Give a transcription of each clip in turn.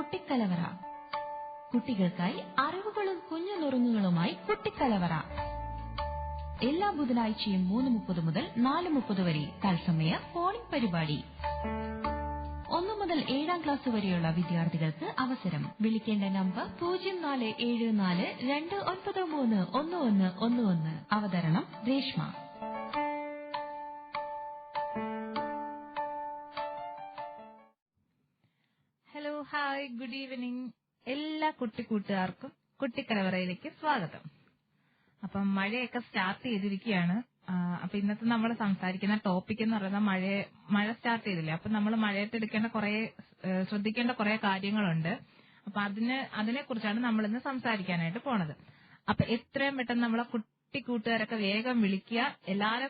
കുട്ടിക്കലവറ. കുട്ടികൾക്കായി അറിവുകളും കുഞ്ഞു നുറുങ്ങുകളുമായി കുട്ടിക്കലവറ. എല്ലാ ബുധനാഴ്ചയും 3:30 മുതൽ 4:30 വരെ തത്സമയ ഫോണിംഗ് പരിപാടി. 1 മുതൽ 7ാം ക്ലാസ് വരെയുള്ള വിദ്യാർത്ഥികൾക്ക് അവസരം. വിളിക്കേണ്ട നമ്പർ 0474293111. അവതരണം Reshma. Hello, hi, good evening. എല്ലാ കുട്ടിക്കൂട്ടുകാർക്കും കുട്ടിക്കലവറയിലേക്ക് സ്വാഗതം. അപ്പം മഴയൊക്കെ സ്റ്റാർട്ട് ചെയ്തിരിക്കുകയാണ്. അപ്പൊ ഇന്നത്തെ നമ്മൾ സംസാരിക്കുന്ന ടോപ്പിക് എന്ന് പറയുന്നത് മഴ സ്റ്റാർട്ട് ചെയ്തില്ലേ, അപ്പൊ നമ്മൾ മഴയത്ത് എടുക്കേണ്ട ശ്രദ്ധിക്കേണ്ട കുറെ കാര്യങ്ങളുണ്ട്. അപ്പൊ അതിനെ കുറിച്ചാണ് നമ്മൾ ഇന്ന് സംസാരിക്കാനായിട്ട് പോണത്. അപ്പൊ എത്രയും പെട്ടെന്ന് നമ്മളെ കുട്ടിക്കൂട്ടുകാരൊക്കെ വേഗം വിളിക്കുക. എല്ലാവരും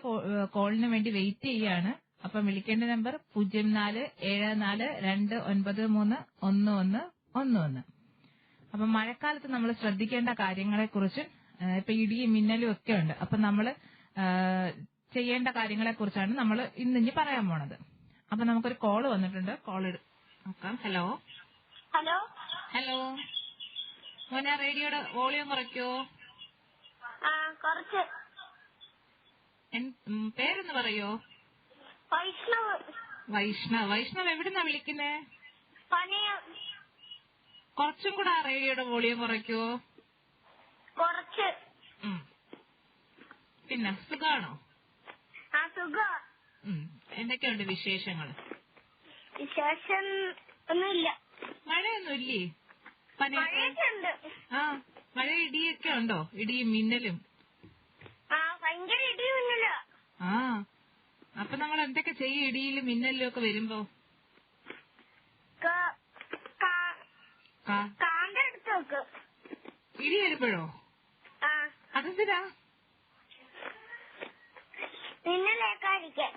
കോളിന് വേണ്ടി വെയിറ്റ് ചെയ്യാണ്. അപ്പം വിളിക്കേണ്ട നമ്പർ 0474293111. അപ്പൊ മഴക്കാലത്ത് നമ്മൾ ശ്രദ്ധിക്കേണ്ട കാര്യങ്ങളെ കുറിച്ച്, ഇപ്പൊ ഇടിയും മിന്നലും ഒക്കെ ഉണ്ട്. അപ്പൊ നമ്മള് ചെയ്യേണ്ട കാര്യങ്ങളെ കുറിച്ചാണ് നമ്മൾ ഇന്നിഞ്ഞ് പറയാൻ പോണത്. അപ്പൊ നമുക്കൊരു കോള് വന്നിട്ടുണ്ട്. കോള് നോക്കാം. ഹലോ ഹലോ ഹലോ മോനെ, റേഡിയോയുടെ വോളിയം കുറയ്ക്കോ? കുറച്ച്. പേരൊന്ന് പറയോ? വൈഷ്ണവ്. വൈഷ്ണവ് എവിടുന്നാ വിളിക്കുന്നേ? പനയം. കുറച്ചും കൂടെ ആ റേഡിയോയുടെ വോളിയം കുറയ്ക്കോ? കുറച്ച്. പിന്നെ സുഖാണോ? സുഖം. എന്തൊക്കെയുണ്ട് വിശേഷങ്ങൾ? വിശേഷം ഒന്നുമില്ല. മഴയൊന്നുമില്ലേ? മഴയൊക്കെയുണ്ട്. മഴ ഇടിയൊക്കെ ഉണ്ടോ? ഇടിയും മിന്നലും? ഭയങ്കര ഇടിയും മിന്നല. അപ്പൊ നമ്മൾ എന്തൊക്കെ ചെയ്യും ഇടിയിലും മിന്നലിലും ഒക്കെ വരുമ്പോ? കാന്തെടുത്ത് വെക്ക്. ഇടി വരുമ്പോഴോ? അതെന്തിനാ? മിന്നലേക്കാതിരിക്കാൻ.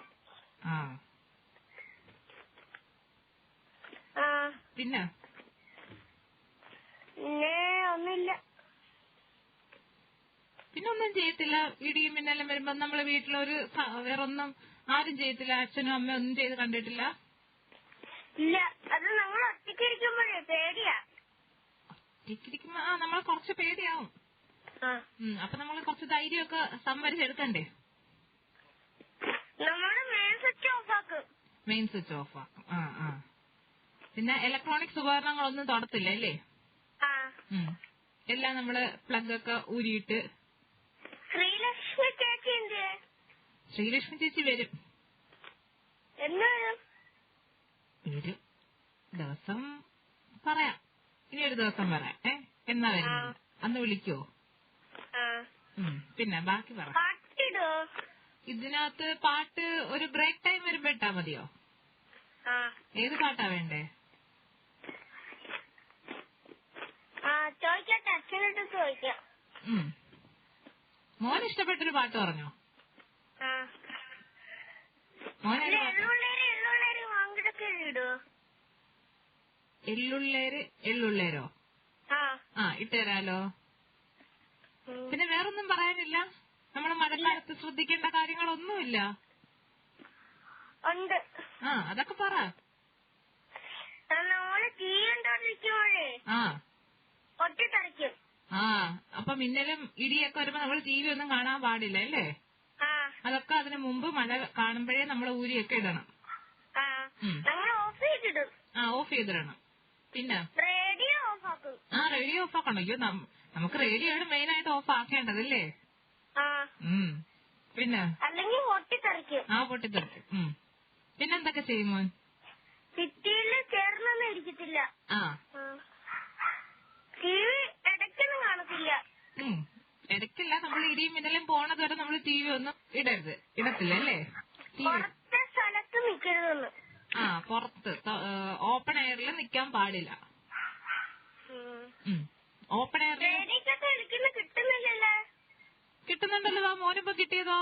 പിന്നെ ഒന്നുമില്ല. പിന്നൊന്നും ചെയ്യത്തില്ല. ഇടിയും മിന്നലും വരുമ്പോ നമ്മളെ വീട്ടിലൊരു വേറൊന്നും ആരും ചെയ്യത്തില്ല? അച്ഛനും അമ്മയും ഒന്നും ചെയ്ത് കണ്ടിട്ടില്ല? ഇല്ല. അത് നമ്മൾ ഒറ്റയ്ക്കിരിക്കുമ്പോഴേ പേടിയാ. ഒറ്റയ്ക്കിരിക്കുമ്പോ നമ്മളെ കുറച്ച് പേടിയാവും. അപ്പൊ നമ്മൾ കുറച്ച് ധൈര്യമൊക്കെ സംഭരിച്ചെടുക്കണ്ടേ? നമ്മള് മെയിൻ സ്വിച്ച് ഓഫ് ആക്കും. മെയിൻ സ്വിച്ച് ഓഫ് ആക്കും. പിന്നെ ഇലക്ട്രോണിക്സ് ഉപകരണങ്ങളൊന്നും തൊടത്തില്ല അല്ലേ? എല്ലാം നമ്മള് പ്ലഗ് ഒക്കെ ഊരിയിട്ട്. ശ്രീലക്ഷ്മി ചേച്ചി എന്ത്? ശ്രീലക്ഷ്മി ചേച്ചി വരും. ഒരു ദിവസം പറയാം. ഇനി ഒരു ദിവസം പറയാം. എന്നാ വരുന്നത് അന്ന് വിളിക്കോ? പിന്നെ ബാക്കി പറ. ഇതിനകത്ത് പാട്ട് ഒരു ബ്രേക്ക് ടൈം വരുമ്പോ ഇട്ടാ മതിയോ? ഏത് പാട്ടാ വേണ്ടേ? ചോദിക്കട്ടെ, അച്ഛനോട് ചോദിക്കാം. മോൻ ഇഷ്ടപ്പെട്ടൊരു പാട്ട് പറഞ്ഞോ? എള്ളുള്ളേരോ? ഇട്ടുതരാലോ. പിന്നെ വേറൊന്നും പറയാനില്ല? നമ്മള് മഴക്കാലത്ത് ശ്രദ്ധിക്കേണ്ട കാര്യങ്ങളൊന്നുമില്ല? അതൊക്കെ പറ. അപ്പൊ മിന്നലും ഇടിയൊക്കെ വരുമ്പോ നമ്മൾ ടി വി ഒന്നും കാണാൻ പാടില്ല അല്ലേ? അതൊക്കെ അതിന് മുമ്പ് മഴ കാണുമ്പോഴേ നമ്മൾ ഊരിയൊക്കെ ഇടണം. ഓഫ് ചെയ്തിടണം. പിന്നെ റേഡിയോ ഓഫ് ആക്കണം. അയ്യോ, നമുക്ക് റേഡിയോ ആണ് മെയിൻ ആയിട്ട് ഓഫ് ആക്കേണ്ടതല്ലേ? പിന്നെ പൊട്ടിത്തെറിക്കും. പിന്നെന്തൊക്കെ ചെയ്യും മോൻ? സിറ്റിയിൽ ചേർന്നൊന്നും ഇരിക്കത്തില്ല. ഇടയ്ക്കൊന്നും കാണത്തില്ല. ഇടയ്ക്കില്ല. നമ്മൾ ഇടിയും മിന്നലും പോണത് വരെ നമ്മൾ ടി വി ഒന്നും ഇടത്തില്ല അല്ലേ? പുറത്തെ സ്ഥലത്ത് നിൽക്കരുതെന്ന്. പുറത്ത് ഓപ്പൺ എയറിൽ നിക്കാൻ പാടില്ല. ഓപ്പൺ എയറിൽ കിട്ടുന്നില്ലല്ലേ? കിട്ടുന്നുണ്ടല്ലോ. മോനിപ്പോ കിട്ടിയതോ?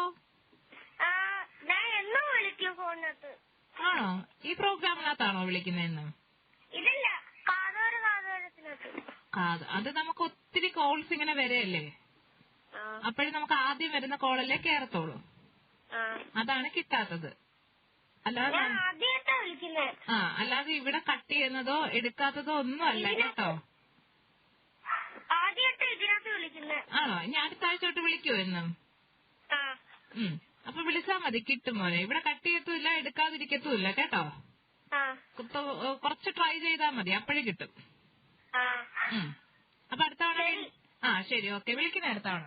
ഞാൻ എന്നും വിളിക്കും ഫോണിനകത്ത്. ആണോ? ഈ പ്രോഗ്രാമിനകത്താണോ വിളിക്കുന്നതെന്ന്? ഇതല്ല, കാതോരത്തിനകത്ത്. അത് നമുക്ക് ഒത്തിരി കോൾസ് ഇങ്ങനെ വരെയല്ലേ? അപ്പോഴും നമുക്ക് ആദ്യം വരുന്ന കോളല്ലേ കേറത്തോളൂ. അതാണ് കിട്ടാത്തത്. അല്ലാതെ വിളിക്കുന്നേ. അല്ലാതെ ഇവിടെ കട്ട് ചെയ്യുന്നതോ എടുക്കാത്തതോ ഒന്നും അല്ല കേട്ടോ. ആദ്യമായിട്ട് ഇതിനകത്ത് വിളിക്കുന്നേ. ആണോ? ഇനി അടുത്ത ആഴ്ച തൊട്ട് വിളിക്കുവോ എന്നും? അപ്പൊ വിളിച്ചാ മതി, കിട്ടും മോനെ. ഇവിടെ കട്ട് ചെയ്യത്തുമില്ല, എടുക്കാതിരിക്കത്തുമില്ല കേട്ടോ. കുറച്ച് ട്രൈ ചെയ്താൽ മതി, അപ്പോഴേ കിട്ടും. അപ്പൊ അടുത്ത തവണ ശരി, ഓക്കെ, വിളിക്കണേ അടുത്ത തവണ.